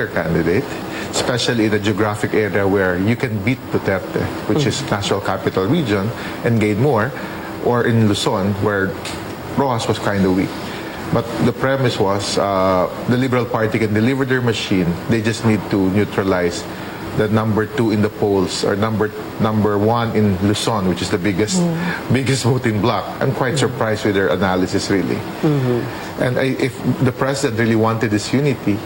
popular candidate, especially in a geographic area where you can beat Duterte, which is National Capital Region, and gain more, or in Luzon, where Rojas was kind of weak. But the premise was the Liberal Party can deliver their machine. They just need to neutralize the number 2 in the polls, or number 1 in Luzon, which is the biggest voting bloc. I'm quite surprised with their analysis, really. And if the president really wanted this unity,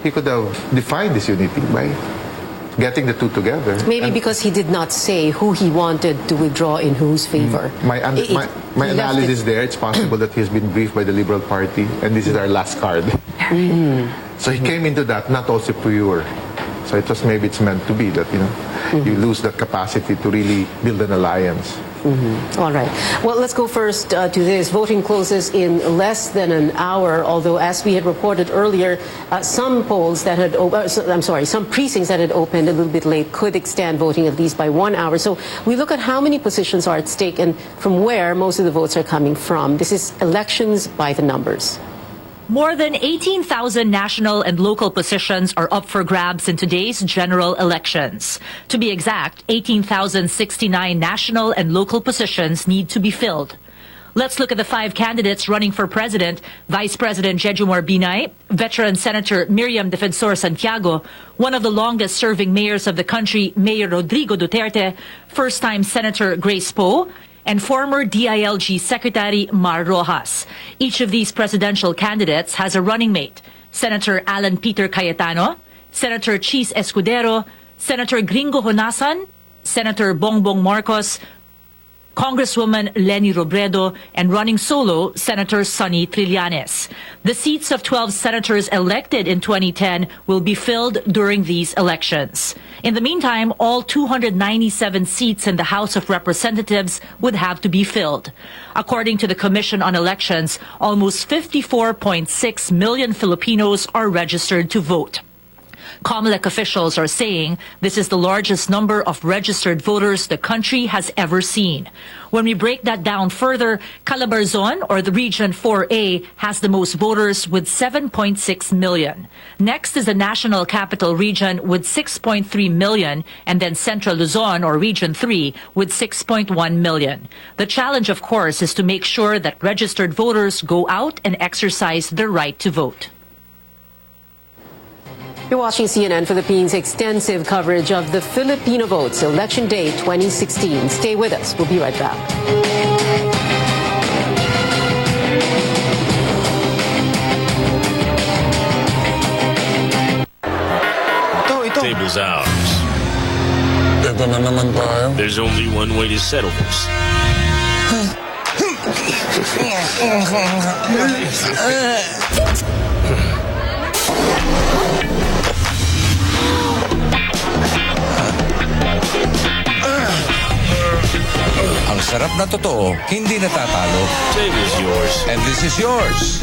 he could have defined this unity by getting the two together. Maybe because he did not say who he wanted to withdraw in whose favor. My analysis there, it's possible that he has been briefed by the Liberal Party, and this is our last card. So he came into that not also pure. So it was, maybe it's meant to be that, you lose that capacity to really build an alliance. All right. Well, let's go first to this. Voting closes in less than an hour, although as we had reported earlier, some polls that had, some precincts that had opened a little bit late could extend voting at least by 1 hour. So we look at how many positions are at stake and from where most of the votes are coming from. This is elections by the numbers. More than 18,000 national and local positions are up for grabs in today's general elections. To be exact, 18,069 national and local positions need to be filled. Let's look at the 5 candidates running for president: Vice President Jejomar Binay, veteran Senator Miriam Defensor Santiago, one of the longest-serving mayors of the country, Mayor Rodrigo Duterte, first-time Senator Grace Poe, and former DILG Secretary Mar Rojas. Each of these presidential candidates has a running mate: Senator Alan Peter Cayetano, Senator Chis Escudero, Senator Gringo Honasan, Senator Bongbong Marcos, Congresswoman Leni Robredo, and running solo, Senator Sonny Trillanes. The seats of 12 senators elected in 2010 will be filled during these elections. In the meantime, all 297 seats in the House of Representatives would have to be filled. According to the Commission on Elections, almost 54.6 million Filipinos are registered to vote. COMELEC officials are saying this is the largest number of registered voters the country has ever seen. When we break that down further, Calabarzon, or the Region 4A, has the most voters with 7.6 million. Next is the National Capital Region with 6.3 million, and then Central Luzon, or Region 3, with 6.1 million. The challenge, of course, is to make sure that registered voters go out and exercise their right to vote. You're watching CNN Philippines' extensive coverage of the Filipino votes, Election Day 2016. Stay with us. We'll be right back. Table's ours. Ito na naman tayo. There's only one way to settle this. Ang sarap na totoo, hindi natatalo. Table's yours. And this is yours.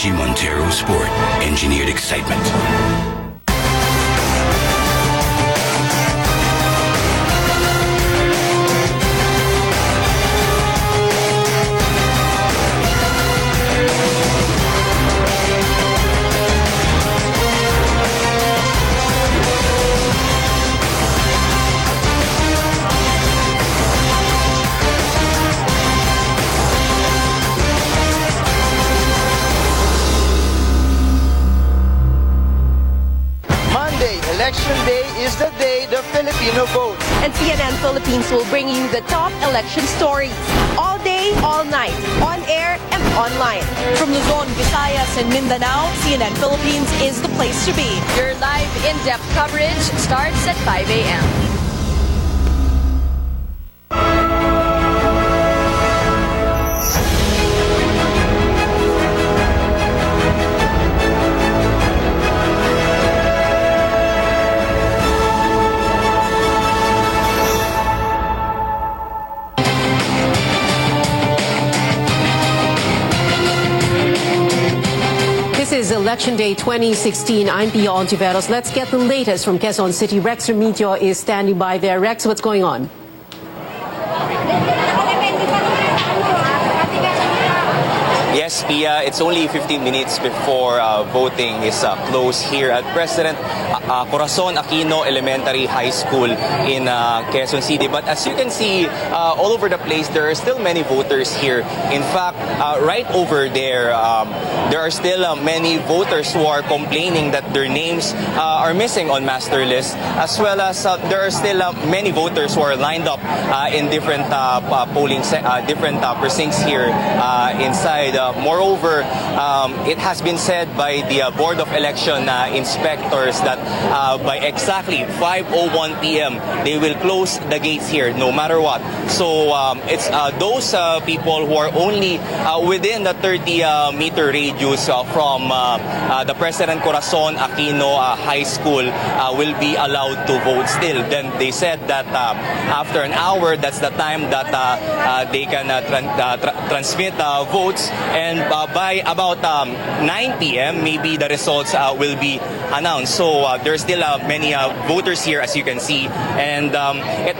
Montero Sport, engineered excitement. Election Day is the day the Filipino vote. And CNN Philippines will bring you the top election stories. All day, all night. On air and online. From Luzon, Visayas, and Mindanao, CNN Philippines is the place to be. Your live, in-depth coverage starts at 5 a.m. Election Day 2016. I'm Pia Ontiveros. Let's get the latest from Quezon City. Rex Remitio is standing by there. Rex, what's going on? Yes, Pia, it's only 15 minutes before voting is closed here at President Corazon Aquino Elementary High School in Quezon City. But as you can see, all over the place, there are still many voters here. In fact, right over there, there are still many voters who are complaining that their names are missing on master list, as well as there are still many voters who are lined up in different different precincts here inside. Moreover, it has been said by the Board of Election inspectors that by exactly 5:01 p.m. they will close the gates here no matter what. So it's those people who are only within the 30-meter radius from the President Corazon Aquino High School will be allowed to vote still. Then they said that after an hour, that's the time that they can transmit votes. And by about 9 p.m., maybe the results will be announced. So there's still many voters here, as you can see. And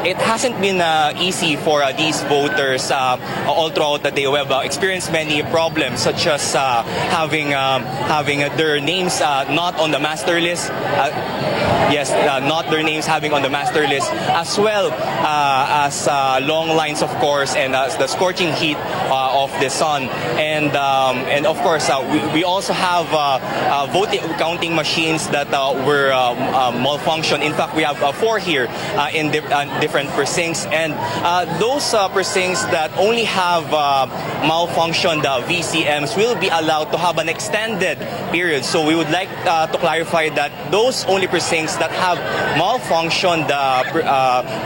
it hasn't been easy for these voters all throughout the day. We have experienced many problems, such as having their names not on the master list. Not their names having on the master list, as well as long lines, of course, and the scorching heat of the sun. And of course, we also have counting machines that were malfunctioned. In fact, we have 4 here in different precincts. And those precincts that only have malfunctioned VCMs will be allowed to have an extended period. So we would like to clarify that those only precincts that have malfunctioned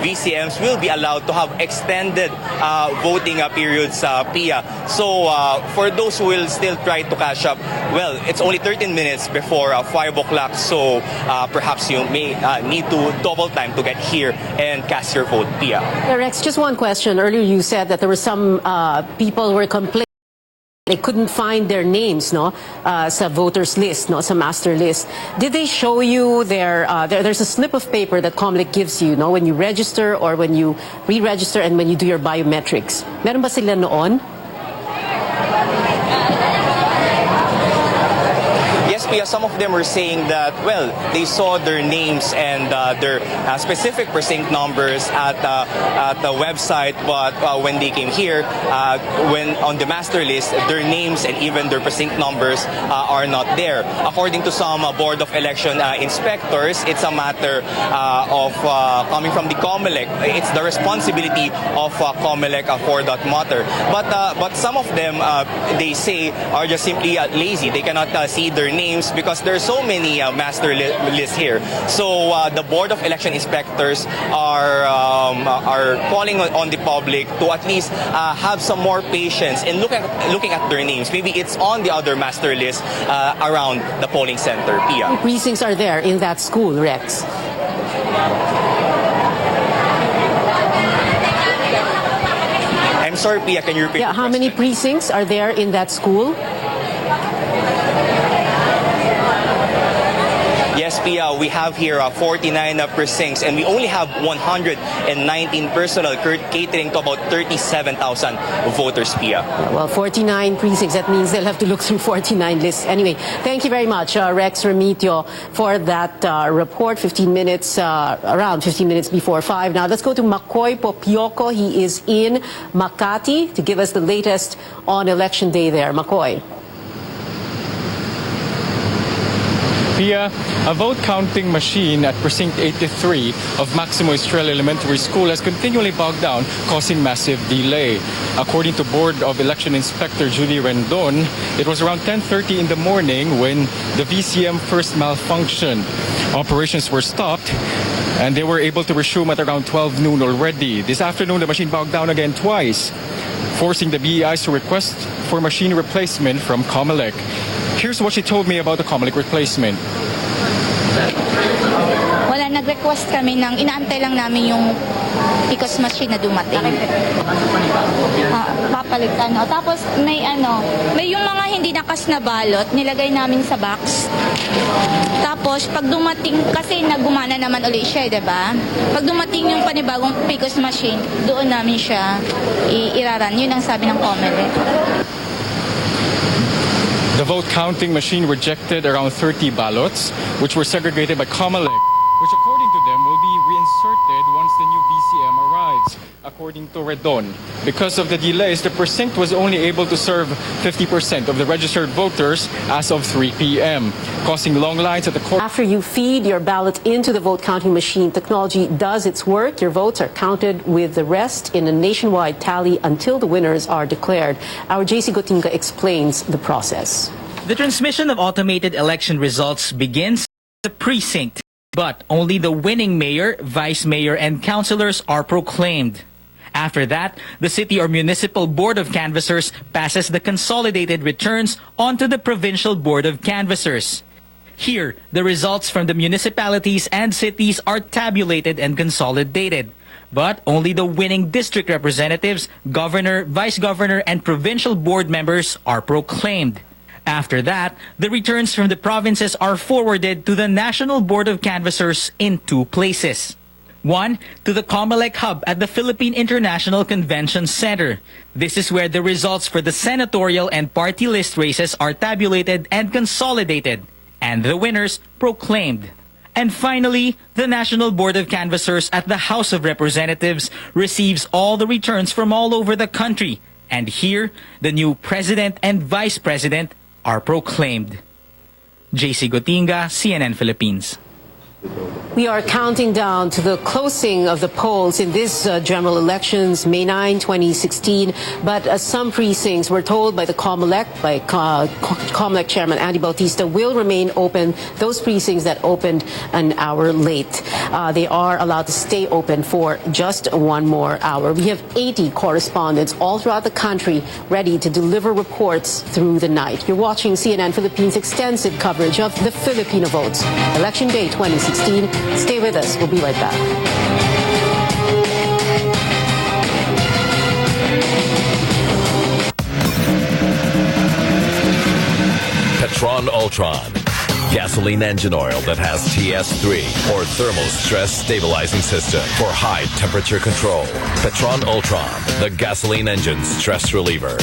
VCMs will be allowed to have extended voting periods, Pia. So for those who will still try to cash up, well, it's only 13 minutes before 5 o'clock, so perhaps you may need to double time to get here and cast your vote, Pia. Rex, just one question. Earlier you said that there were some people who were complaining they couldn't find their names, no, sa voters list, no, sa master list. Did they show you there's a slip of paper that COMELEC gives you, no, when you register or when you re-register and when you do your biometrics? Meron ba sila noon? Pia, some of them were saying that, well, they saw their names and their specific precinct numbers at the website, but when they came here, when on the master list, their names and even their precinct numbers are not there. According to some Board of Election inspectors, it's a matter of coming from the COMELEC. It's the responsibility of COMELEC for that matter. But some of them, they say, are just simply lazy. They cannot see their names because there are so many master lists here. So the Board of Election Inspectors are calling on the public to at least have some more patience in looking at their names. Maybe it's on the other master list around the polling center, Pia. Precincts are there in that school, Rex? I'm sorry, Pia, can you repeat? Yeah, how many precincts are there in that school? Yes, Pia, we have here 49 precincts, and we only have 119 personnel catering to about 37,000 voters, Pia. Well, 49 precincts, that means they'll have to look through 49 lists. Anyway, thank you very much, Rex Remitio, for that report. 15 minutes, around 15 minutes before 5. Now, let's go to Makoy Popioco. He is in Makati to give us the latest on Election Day there. Makoy. Pia, a vote counting machine at Precinct 83 of Maximo Estrella Elementary School has continually bogged down, causing massive delay. According to Board of Election Inspector Judy Rendon, it was around 10:30 in the morning when the VCM first malfunctioned. Operations were stopped and they were able to resume at around 12 noon already. This afternoon, the machine bogged down again twice, forcing the BEIs to request for machine replacement from COMELEC. Here's what she told me about the COMELEC replacement. Wala nag-request kami ng inaantay lang namin yung PCOS machine na dumating. Papalitan. No? Tapos may yung mga hindi nakas na balot, nilagay namin sa box. Tapos pag dumating, kasi nagumana naman ulit siya, diba? Pag dumating yung panibagong PCOS machine, doon namin siya iraran. Yun ang sabi ng COMELEC. The vote counting machine rejected around 30 ballots, which were segregated by COMELEC, which according to them will be reinserted once the new VCM arrives, according to Redon. Because of the delays, the precinct was only able to serve 50% of the registered voters as of 3 p.m., causing long lines at the court. After you feed your ballot into the vote counting machine, technology does its work. Your votes are counted with the rest in a nationwide tally until the winners are declared. Our JC Gotinga explains the process. The transmission of automated election results begins at the precinct, but only the winning mayor, vice mayor, and councilors are proclaimed. After that, the city or municipal board of canvassers passes the consolidated returns onto the provincial board of canvassers. Here, the results from the municipalities and cities are tabulated and consolidated. But only the winning district representatives, governor, vice governor, and provincial board members are proclaimed. After that, the returns from the provinces are forwarded to the National Board of Canvassers in two places. One, to the COMELEC hub at the Philippine International Convention Center. This is where the results for the senatorial and party list races are tabulated and consolidated, and the winners proclaimed. And finally, the National Board of Canvassers at the House of Representatives receives all the returns from all over the country. And here, the new president and vice president are proclaimed. JC Gotinga, CNN Philippines. We are counting down to the closing of the polls in this general elections, May 9, 2016. But some precincts were told by the COMELEC, by COMELEC Chairman Andy Bautista, will remain open. Those precincts that opened an hour late, they are allowed to stay open for just one more hour. We have 80 correspondents all throughout the country ready to deliver reports through the night. You're watching CNN Philippines' extensive coverage of the Filipino votes. Election Day 2016. Stay with us. We'll be right back. Petron Ultron. Gasoline engine oil that has TS3 or thermal stress stabilizing system for high temperature control. Petron Ultron, the gasoline engine stress reliever.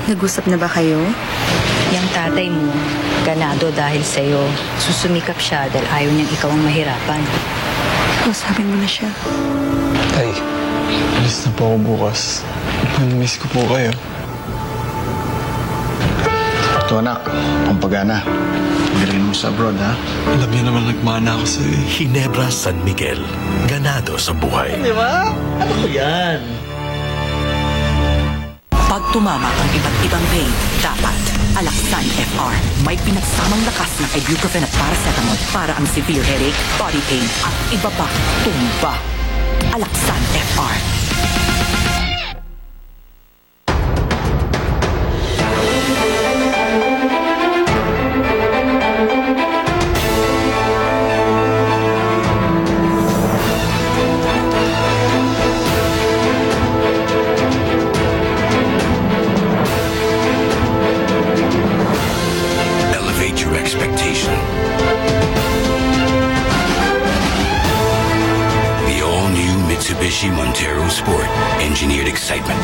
Nag-usap na ba kayo? Yang tatay mo, ganado dahil sa'yo. Susumikap siya dahil ayaw niyang ikaw ang mahirapan. Kausapin mo na siya. Tay, alis na po ako bukas. Miss ko po kayo. Ito anak, pampagana. Pagdarin mo sa abroad, ha? Alam niyo naman nagmana ako sa'yo. Ginebra San Miguel. Ganado sa buhay. Di ba? Ano ko yan? Pag tumama ang iba't ibang pain, dapat Alaxan FR. May pinagsamang lakas ng ibuprofen at paracetamol para ang severe headache, body pain at iba pa tumba. Alaxan FR. Mitsubishi Montero Sport, engineered excitement.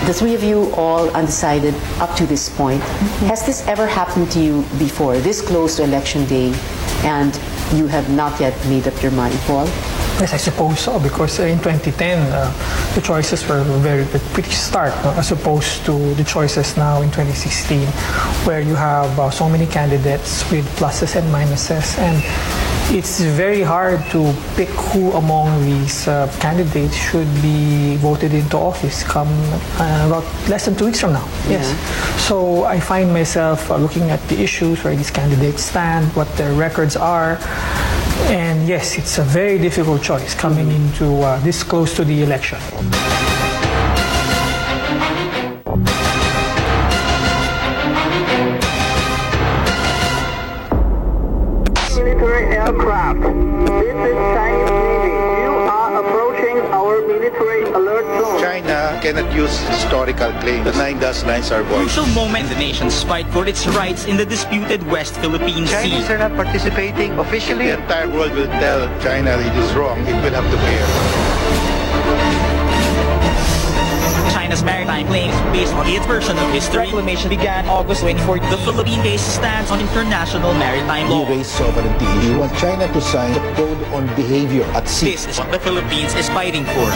The three of you all undecided up to this point. Has this ever happened to you before, this close to election day, and you have not yet made up your mind, Paul? Yes, I suppose so, because in 2010, the choices were pretty stark, as opposed to the choices now in 2016, where you have so many candidates with pluses and minuses, and it's very hard to pick who among these candidates should be voted into office come about less than 2 weeks from now. Yes. So I find myself looking at the issues where these candidates stand, what their records are. And yes, it's a very difficult choice coming into this close to the election. Military aircraft. This is Chinese Navy. You are approaching our military alert zone. China cannot use historical claims. The 9 Dust Lines are void. Crucial moment in the nation's fight for its rights in the disputed West Philippine Sea. Chinese are not participating officially. The entire world will tell China it is wrong. It will have to bear. China's maritime claims based on its version of history. Reclamation began August 24. The Philippine case stands on international maritime law. Erase sovereignty. We want China to sign the Code on Behavior at Sea. This is what the Philippines is fighting for.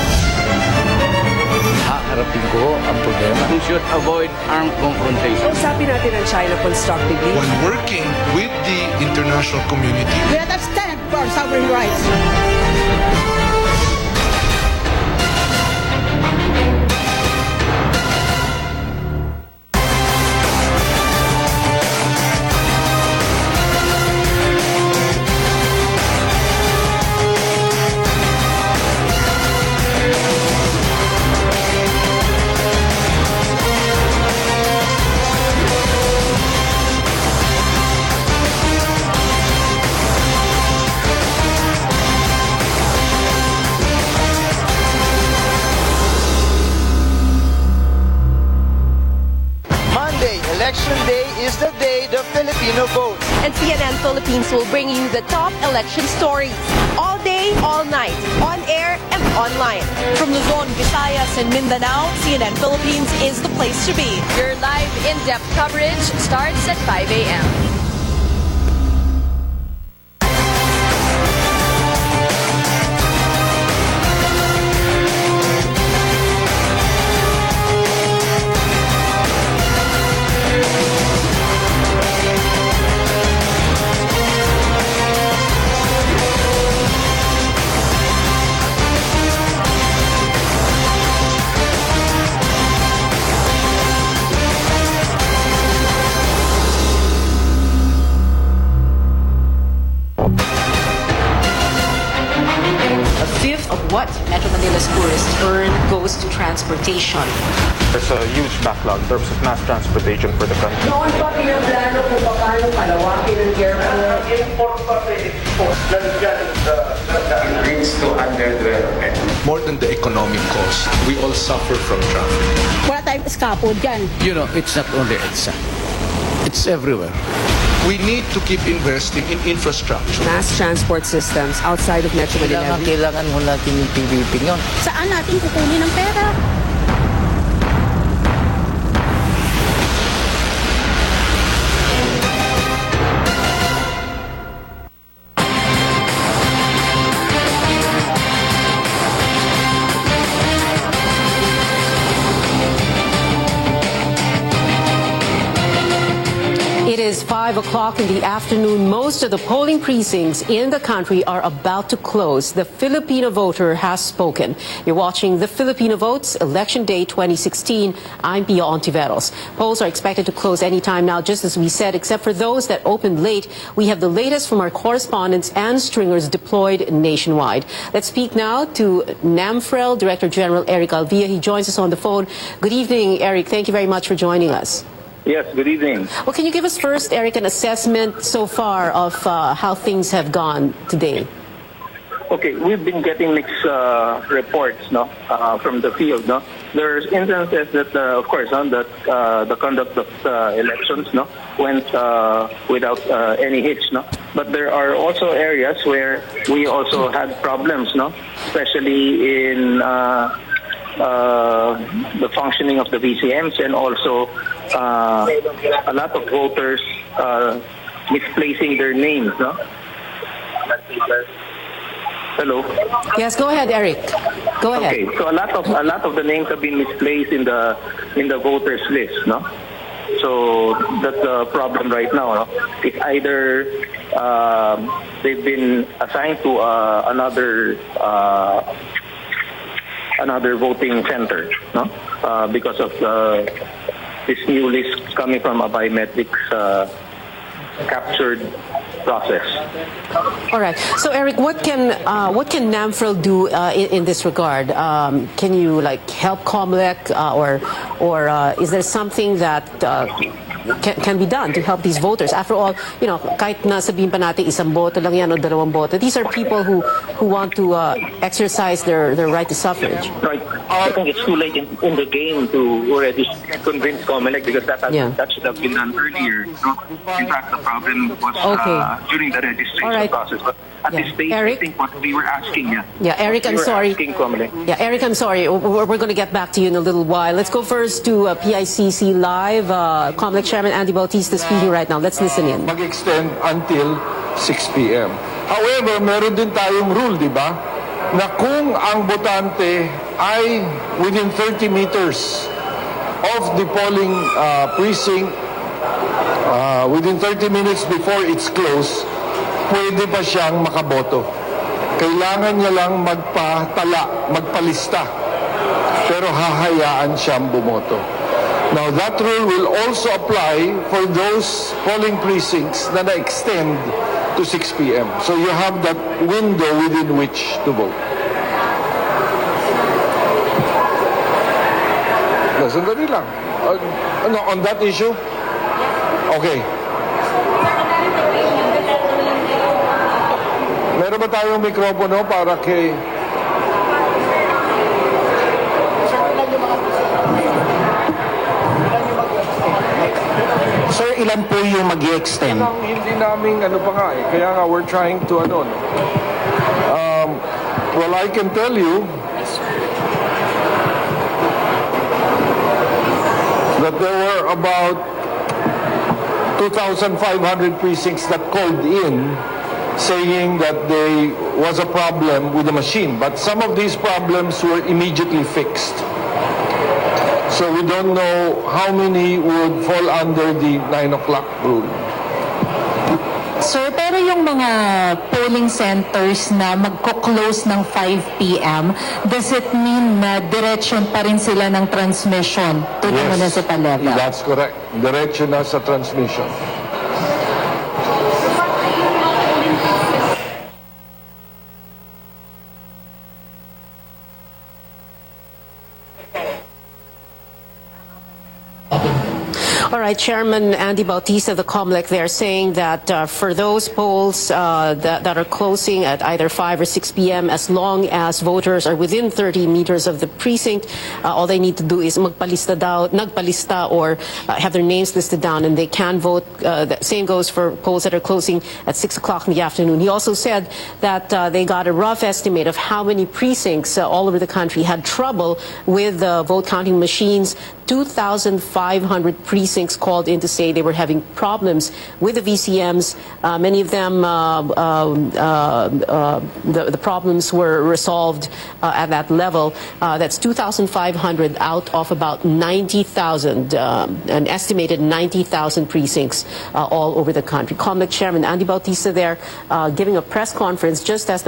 Haharapin ko ang problema. We should avoid armed confrontation. Usapin natin ang China constructively. When working with the international community, Let us stand for sovereign rights. Election Day is the day the Filipino vote. And CNN Philippines will bring you the top election stories. All day, all night. On air and online. From Luzon, Visayas, and Mindanao, CNN Philippines is the place to be. Your live in-depth coverage starts at 5 a.m. What Metro Manila's tourists earn goes to transportation. There's a huge backlog in terms of mass transportation for the country. Noon pa pinaplano kung paano palawakin ang airport. Import pa sa export. it brings to underdevelopment. More than the economic cost, we all suffer from traffic. Wala tayong eskapod dyan. You know, it's not only EDSA. It's everywhere. We need to keep investing in infrastructure. Mass transport systems outside of Metro Manila. Kailangan mo natin yung PVP yun. Saan natin kukunin ang pera? It is 5 o'clock in the afternoon. Most of the polling precincts in the country are about to close. The Filipino voter has spoken. You're watching The Filipino Votes, Election Day 2016. I'm Pia Ontiveros. Polls are expected to close any time now, just as we said, except for those that opened late. We have the latest from our correspondents and stringers deployed nationwide. Let's speak now to NAMFREL Director General Eric Alvia. He joins us on the phone. Good evening, Eric. Thank you very much for joining us. Yes, good evening. Well, can you give us first, Eric, an assessment so far of how things have gone today? Okay, we've been getting mixed reports, from the field, There's instances that, of course, that the conduct of elections, went without any hitch, But there are also areas where we also had problems, Especially in the functioning of the VCMs and also a lot of voters misplacing their names, Hello. Yes, go ahead, Eric. Go ahead. Okay, so a lot of the names have been misplaced in the voters list, So that's the problem right now. No? It's either they've been assigned to another voting center, no? Because of this new list coming from a biometrics captured process. All right. So, Eric, what can NAMFREL do in this regard? Can you help COMELEC, or is there something that can be done to help these voters? After all, kahit na sabihin pa natin isang boto lang yan o dalawang boto, these are people who want to exercise their right to suffrage. Right. I think it's too late in the game to already convince COMELEC because that should have been done earlier. No? In fact, the problem was during the registration process. But at this stage, Eric? I think what we were asking, Eric, I'm sorry. Eric, I'm sorry. We're going to get back to you in a little while. Let's go first to PICC Live. COMELEC Chairman Andy Bautista speaking right now. Let's listen in. Mag-extend until 6 p.m. However, meron din tayong rule, di ba? Na kung ang botante ay within 30 meters of the polling precinct, within 30 minutes before it's closed, pwede pa siyang makaboto. Kailangan niya lang magpalista. Pero hahayaan siyang bumoto. Now, that rule will also apply for those polling precincts na na-extend to 6 p.m. So you have that window within which to vote. Sandali lang. On that issue? Okay. Meron ba tayong mikropono para kay... Sir, ilan po yung mag-i-extend? Hindi namin pa nga eh. Kaya nga we're trying to well, I can tell you that there were about 2,500 precincts that called in saying that there was a problem with the machine. But some of these problems were immediately fixed. So we don't know how many would fall under the 9 o'clock rule. Sir, pero yung mga polling centers na magko-close ng 5 p.m., does it mean na diretsyon pa rin sila ng transmission to the municipal level? That's correct. Diretsyon na sa transmission. All right, Chairman Andy Bautista of the COMELEC there saying that for those polls that are closing at either 5 or 6 p.m., as long as voters are within 30 meters of the precinct, all they need to do is nagpalista or have their names listed down and they can vote. The same goes for polls that are closing at 6 o'clock in the afternoon. He also said that they got a rough estimate of how many precincts all over the country had trouble with vote counting machines. 2,500 precincts called in to say they were having problems with the VCMs. Many of them, the problems were resolved at that level. That's 2,500 out of about 90,000, an estimated 90,000 precincts all over the country. COMELEC Chairman Andy Bautista there giving a press conference just as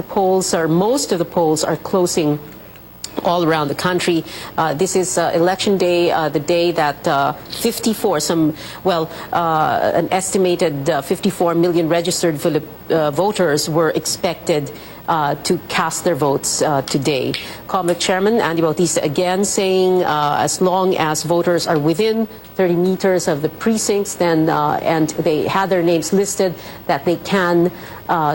most of the polls are closing all around the country. This is election day, the day that an estimated 54 million registered voters were expected to cast their votes today. COMELEC Chairman Andy Bautista again saying as long as voters are within 30 meters of the precincts, then and they had their names listed, that they can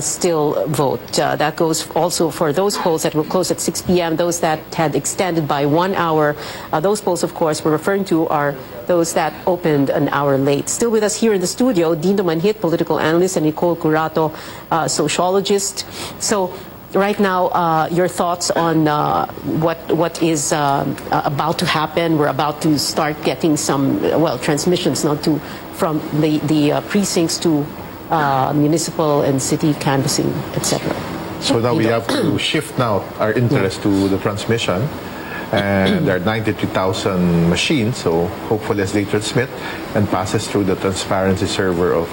still vote. That goes also for those polls that will close at 6 p.m., those that had extended by 1 hour. Those polls, of course, we're referring to are those that opened an hour late. Still with us here in the studio, Dino Manhit, political analyst, and Nicole Curato, sociologist. So right now, your thoughts on what is about to happen? We're about to start getting some transmissions from the precincts to municipal and city canvassing, etc. So now we have to shift now our interest to the transmission. And there are 93,000 machines, so hopefully as they transmit and passes through the transparency server of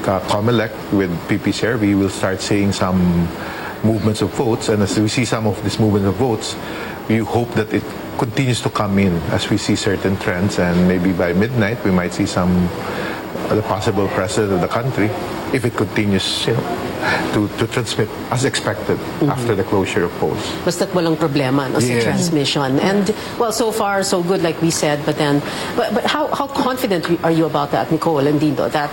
COMELEC with PPCR, we will start seeing some movements of votes. And as we see some of these movements of votes, we hope that it continues to come in as we see certain trends, and maybe by midnight we might see the possible president of the country, if it continues, to transmit as expected after the closure of polls. Basta't walang problema no, sa transmission. And, well, so far, so good, like we said, but how confident are you about that, Nicole and Dindo, that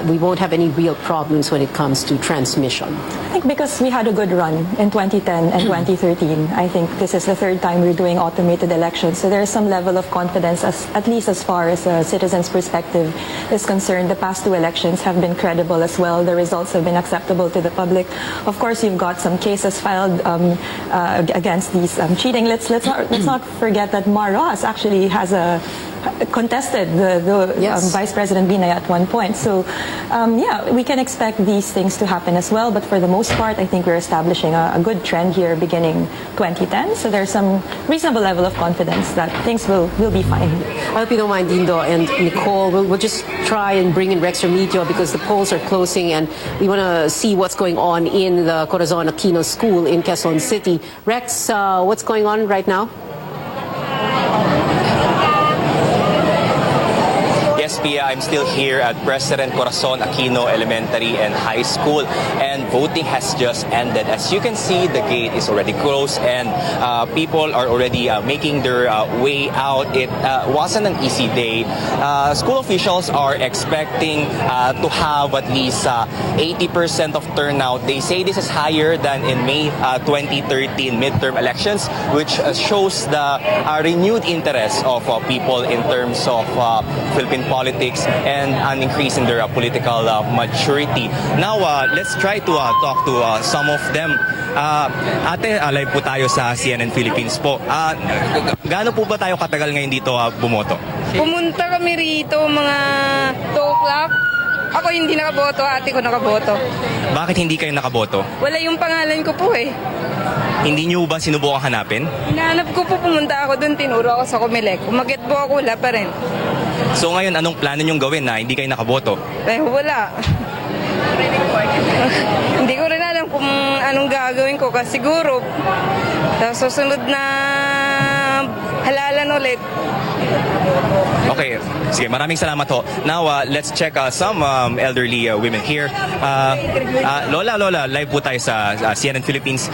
we won't have any real problems when it comes to transmission? I think because we had a good run in 2010 and 2013, I think this is the third time we're doing automated elections, so there's some level of confidence, at least as far as a citizen's perspective is concerned. The past two elections have been credible as well. The results have been acceptable to the public. Of course, you've got some cases filed against these cheating. Let's not forget that Mar Ross actually has contested the Vice President Binay at one point. So, yeah, we can expect these things to happen as well. But for the most part, I think we're establishing a good trend here beginning 2010. So there's some reasonable level of confidence that things will be fine. I hope you don't mind, Dindo and Nicole. We'll just try and bring in Rex Remigio because the polls are closing and we want to see what's going on in the Corazon Aquino School in Quezon City. Rex, what's going on right now? Yes, Pia, I'm still here at President Corazon Aquino Elementary and High School, and voting has just ended. As you can see, the gate is already closed and people are already making their way out. It wasn't an easy day. School officials are expecting to have at least 80% of turnout. They say this is higher than in May 2013 midterm elections, which shows the renewed interest of people in terms of Philippine politics and an increase in their political maturity. Now, let's try to talk to some of them. Ate, live po tayo sa CNN Philippines po. Gaano po ba tayo katagal ngayon dito bumoto? Pumunta kami rito mga 2 o'clock. Ako hindi nakaboto, ate ko nakaboto. Bakit hindi kayo nakaboto? Wala yung pangalan ko po eh. Hindi niyo ba sinubukang hanapin? Hinahanap ko po, pumunta ako doon, tinuro ako sa COMELEC. Umakyat po ako, wala pa rin. So ngayon, anong plano niyong gawin na hindi kayo nakaboto? Eh, wala. Hindi ko rin alam kung anong gagawin ko kasi siguro sa susunod na halalan ulit. Okay, sige, maraming salamat ho. Now, let's check some elderly women here. Lola, live po tayo sa CNN Philippines.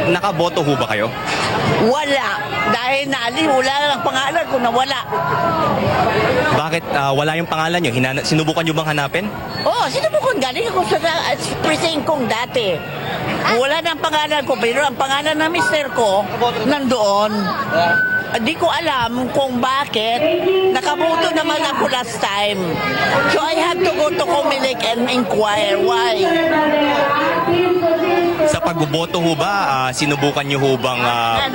Nakaboto ho ba kayo? Wala. Dahil wala lang pangalan ko na wala. Bakit wala yung pangalan nyo? Sinubukan nyo bang hanapin? Oo, sinubukan. Galing ako sa precinct kong dati. Wala ng pangalan ko, pero ang pangalan ng mister ko nandoon. Di ko alam kung bakit. Nakaboto naman ako last time. So I have to go to COMELEC and inquire why. Sa pagboboto ho ba, sinubukan nyo ho bang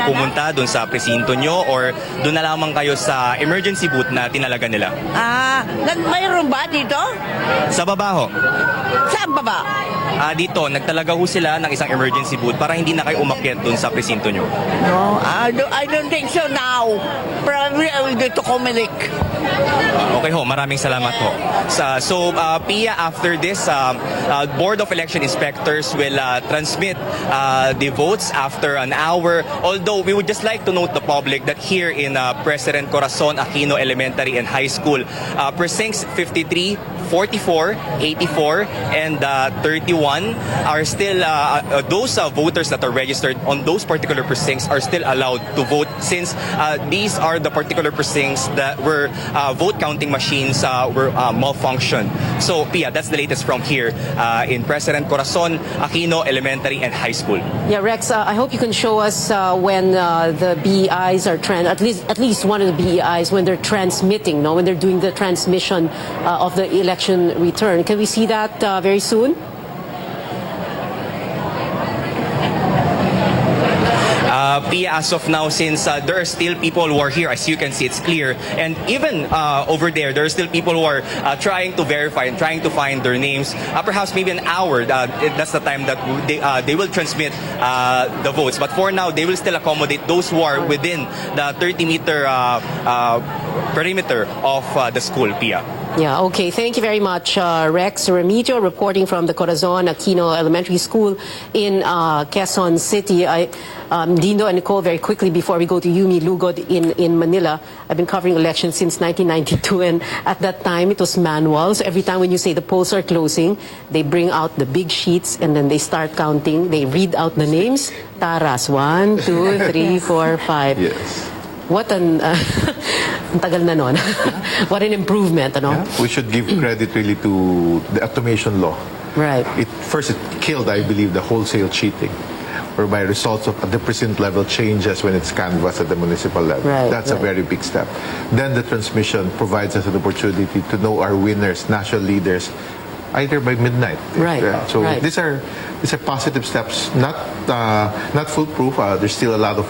pumunta doon sa presinto nyo or doon na lamang kayo sa emergency booth na tinalaga nila? Mayroon ba dito? Sa baba ho. Saan baba? Dito, nagtalaga ho sila ng isang emergency booth para hindi na kayo umakyat doon sa presinto nyo. No, I don't think so now. Probably I will go to COMELEC. Okay ho, maraming salamat ho. So, Pia, after this, Board of Election Inspectors will transmit the votes after an hour. Although, we would just like to note the public that here in President Corazon Aquino Elementary and High School, precincts 53, 44, 84, and 31 are still, those voters that are registered on those particular precincts are still allowed to vote since these are the particular precincts that were vote counting machines were malfunctioned. So, Pia, that's the latest from here in President Corazon Aquino Elementary and High School. Yeah, Rex, I hope you can show us when the BEIs are at least one of the BEIs when they're transmitting, when they're doing the transmission of the election return. Can we see that very soon? Pia, as of now, since there are still people who are here, as you can see, it's clear. And even over there are still people who are trying to verify and trying to find their names. Perhaps maybe an hour, that's the time that they will transmit the votes. But for now, they will still accommodate those who are within the 30-meter perimeter of the school, Pia. Yeah, okay. Thank you very much, Rex Remigio, reporting from the Corazon Aquino Elementary School in Quezon City. Dindo and Nicole, very quickly before we go to Yumi Lugod in Manila. I've been covering elections since 1992, and at that time it was manual. So every time when you say the polls are closing, they bring out the big sheets and then they start counting. They read out the names. Taras, 1, 2, 3, 4, 5. Yes. What an ang tagal na nun. What an improvement, ano? Yeah. We should give credit really to the automation law. Right. First, it killed, I believe, the wholesale cheating, whereby results of the precinct level changes when it's canvassed at the municipal level. Right, That's a very big step. Then the transmission provides us an opportunity to know our winners, national leaders, either by midnight. Right. So right. these are positive steps, not foolproof. There's still a lot of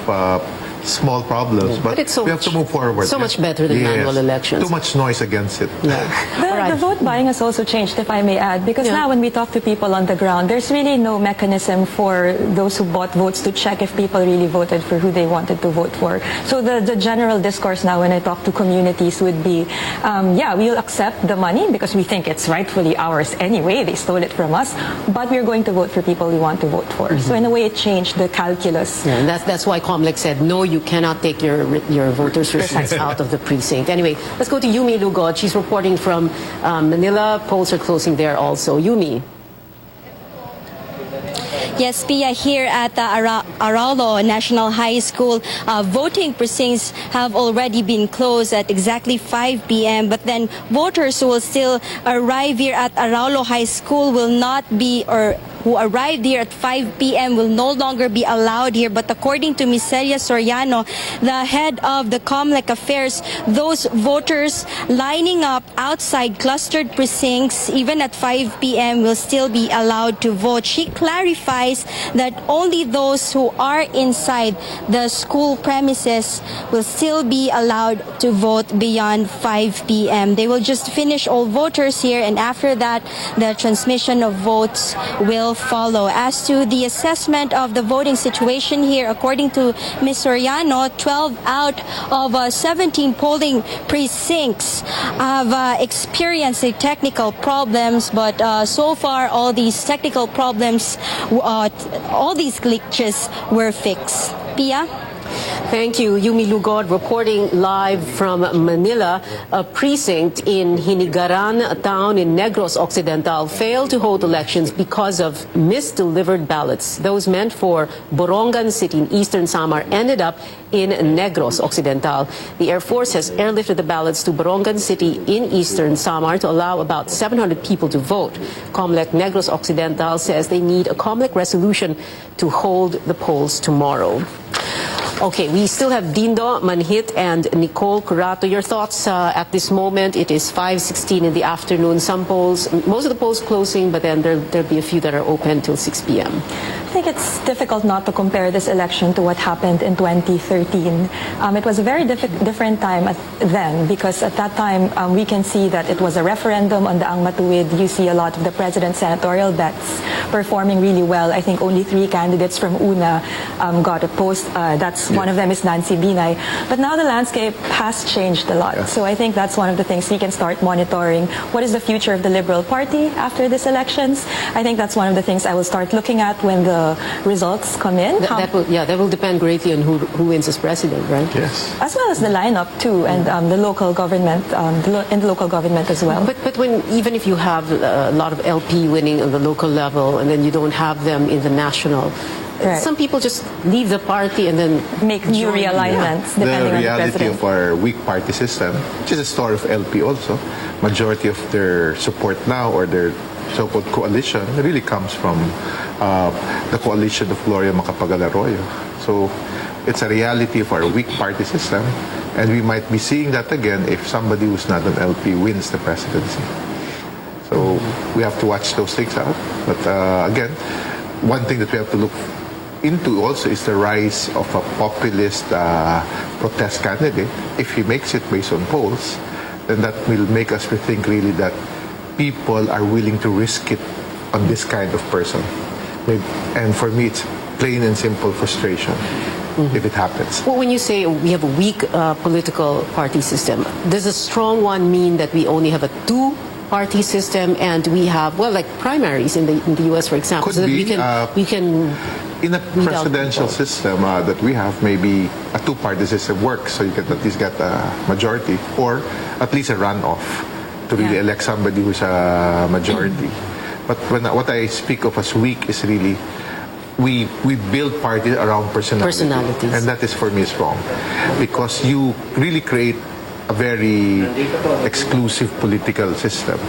small problems, but it's so we have to move forward. So much better than manual elections. Too much noise against it. The vote buying has also changed, if I may add, because now when we talk to people on the ground, there's really no mechanism for those who bought votes to check if people really voted for who they wanted to vote for. So the general discourse now when I talk to communities would be, yeah, we'll accept the money because we think it's rightfully ours anyway, they stole it from us, but we're going to vote for people we want to vote for. So in a way it changed the calculus. Yeah, and that's why Comlec said, no, you cannot take your voters' receipts out of the precinct. Anyway, let's go to Yumi Lugod. She's reporting from Manila. Polls are closing there also. Yumi. Yes, Pia, here at Araulo National High School, voting precincts have already been closed at exactly 5 p.m. But then voters who will still arrive here at Araulo High School will not be, or who arrived here at 5 p.m. will no longer be allowed here. But according to Ms. Celia Soriano, the head of the Comlec Affairs, those voters lining up outside clustered precincts, even at 5 p.m., will still be allowed to vote. She clarifies that only those who are inside the school premises will still be allowed to vote beyond 5 p.m. They will just finish all voters here, and after that, the transmission of votes will follow. As to the assessment of the voting situation here, according to Ms. Soriano, 12 out of 17 polling precincts have experienced technical problems, but so far all these technical problems, all these glitches were fixed. Pia? Thank you. Yumi Lugod reporting live from Manila. A precinct in Hinigaran town in Negros Occidental failed to hold elections because of misdelivered ballots. Those meant for Borongan City in Eastern Samar ended up in Negros Occidental. The Air Force has airlifted the ballots to Borongan City in Eastern Samar to allow about 700 people to vote. Comlec Negros Occidental says they need a Comlec resolution to hold the polls tomorrow. Okay, we still have Dindo Manhit and Nicole Curato. Your thoughts at this moment? It is 5:16 in the afternoon. Some polls, most of the polls closing, but then there'll be a few that are open till 6 p.m. I think it's difficult not to compare this election to what happened in 2013. It was a very different time then, because at that time we can see that it was a referendum on the Ang Matuwid. You see a lot of the president's senatorial bets performing really well. I think only 3 candidates from UNA got a post. One of them is Nancy Binay. But now the landscape has changed a lot. Yeah. So I think that's one of the things we can start monitoring. What is the future of the Liberal Party after these elections? I think that's one of the things I will start looking at when the results come in. That will depend greatly on who wins as president, right? Yes. As well as the lineup too, and the local government, in the local government as well. But even if you have a lot of LP winning on the local level, and then you don't have them in the national. Right. Some people just leave the party and then make new realignments depending on the president. The reality of our weak party system, which is a story of LP also, majority of their support now or their so-called coalition really comes from the coalition of Gloria Macapagal-Arroyo. So it's a reality of our weak party system, and we might be seeing that again if somebody who's not an LP wins the presidency. So we have to watch those things out. But again, one thing that we have to look into also is the rise of a populist protest candidate. If he makes it based on polls, then that will make us rethink really that people are willing to risk it on this kind of person. And for me, it's plain and simple frustration if it happens. Well, when you say we have a weak political party system, does a strong one mean that we only have a two-party system and we have, well, like primaries in the U.S., for example, Could so that be, we can in a presidential system that we have, maybe a two-party system works, so you can at least get a majority or at least a runoff to really elect somebody who's a majority. But what I speak of as weak is really we build parties around personalities, and that is for me is wrong, because you really create a very exclusive political system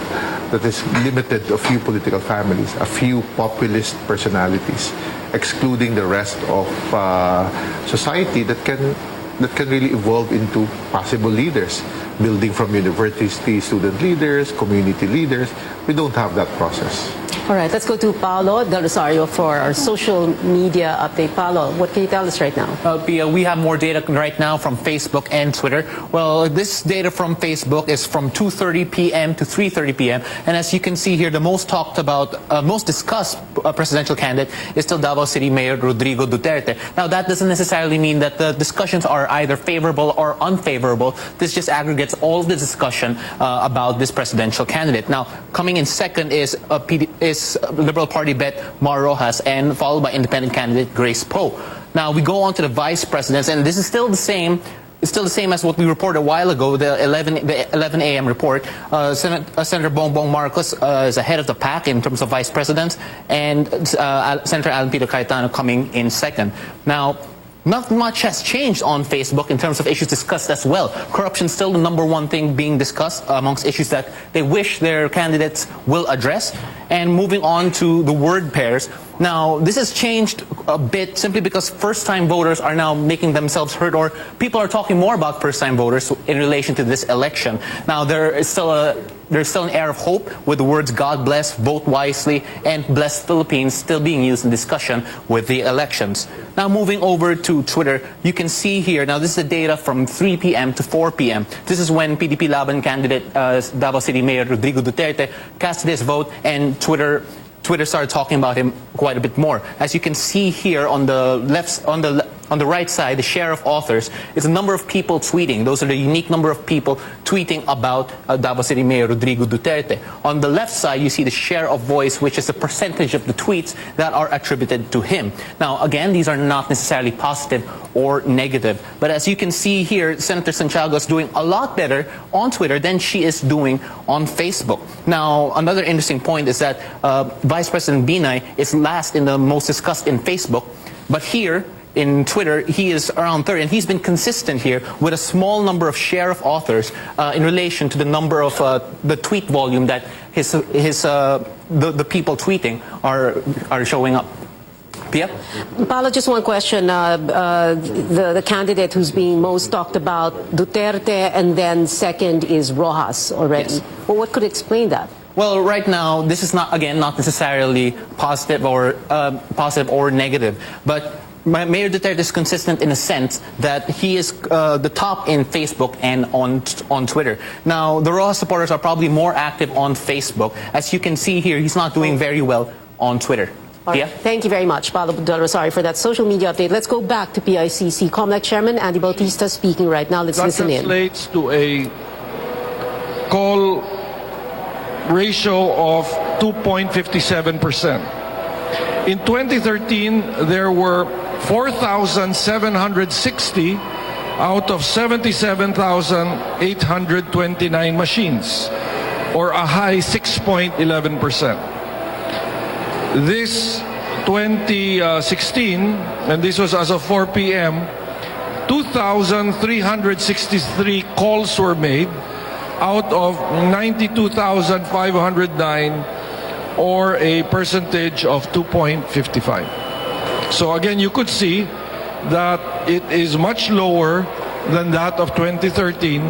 that is limited to a few political families, a few populist personalities, excluding the rest of society that can really evolve into possible leaders, building from university student leaders, community leaders. We don't have that process. All right, let's go to Paolo Del Rosario for our social media update. Paolo, what can you tell us right now? Pia, we have more data right now from Facebook and Twitter. Well, this data from Facebook is from 2:30 p.m. to 3:30 p.m. And as you can see here, the most talked about, most discussed presidential candidate is still Davao City Mayor Rodrigo Duterte. Now, that doesn't necessarily mean that the discussions are either favorable or unfavorable. This just aggregates all the discussion about this presidential candidate. Now, coming in second is Liberal Party bet Mar Rojas, and followed by independent candidate Grace Poe. Now we go on to the vice presidents, and this is still the same. It's still the same as what we reported a while ago, the 11 a.m. report. Senator Bongbong Marcos is ahead of the pack in terms of vice presidents, and Senator Alan Peter Cayetano coming in second. Now, not much has changed on Facebook in terms of issues discussed as well. Corruption is still the #1 thing being discussed amongst issues that they wish their candidates will address. And moving on to the word pairs. Now, this has changed a bit simply because first-time voters are now making themselves heard, or people are talking more about first-time voters in relation to this election. Now, there's still an air of hope with the words God bless, vote wisely, and bless Philippines still being used in discussion with the elections. Now, moving over to Twitter, you can see here, now this is the data from 3 p.m. to 4 p.m. This is when PDP Laban candidate Davao City Mayor Rodrigo Duterte casted his vote, and Twitter started talking about him quite a bit more. As you can see here on the left, on the right side, the share of authors is the number of people tweeting. Those are the unique number of people tweeting about Davao City Mayor Rodrigo Duterte. On the left side, you see the share of voice, which is the percentage of the tweets that are attributed to him. Now, again, these are not necessarily positive or negative. But as you can see here, Senator Santiago is doing a lot better on Twitter than she is doing on Facebook. Now, another interesting point is that Vice President Binay is last in the most discussed in Facebook. But here, in Twitter, he is around third, and he's been consistent here with a small number of share of authors in relation to the number of the tweet volume that the people tweeting are showing up. Pia? Paolo, just one question. The candidate who's being most talked about, Duterte, and then second is Rojas already. Yes. Well, what could explain that? Well, right now, this is not necessarily positive or negative, but Mayor Duterte is consistent in a sense that he is the top in Facebook and on Twitter. Now, the Rojas supporters are probably more active on Facebook. As you can see here, he's not doing very well on Twitter. Right. Thank you very much, Paolo Del Rosario, for that social media update. Let's go back to PICC. COMELEC Chairman Andy Bautista speaking right now. Let's listen in. That translates to a call ratio of 2.57%. In 2013, there were 4,760 out of 77,829 machines, or a high 6.11%. This 2016, and this was as of 4 p.m., 2,363 calls were made out of 92,509, or a percentage of 2.55. So again, you could see that it is much lower than that of 2013,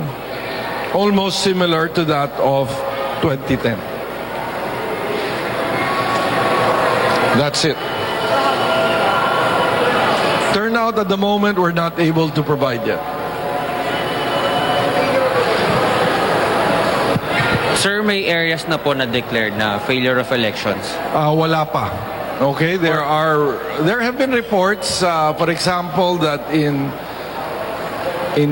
almost similar to that of 2010. That's it. turnout at the moment, we're not able to provide yet. Sir, may areas na po na declared na failure of elections. Wala pa. Okay, there have been reports, for example, that in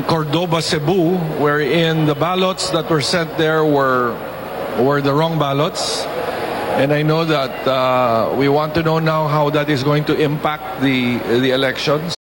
Cordoba, Cebu, wherein the ballots that were sent there were the wrong ballots. And I know that we want to know now how that is going to impact the elections.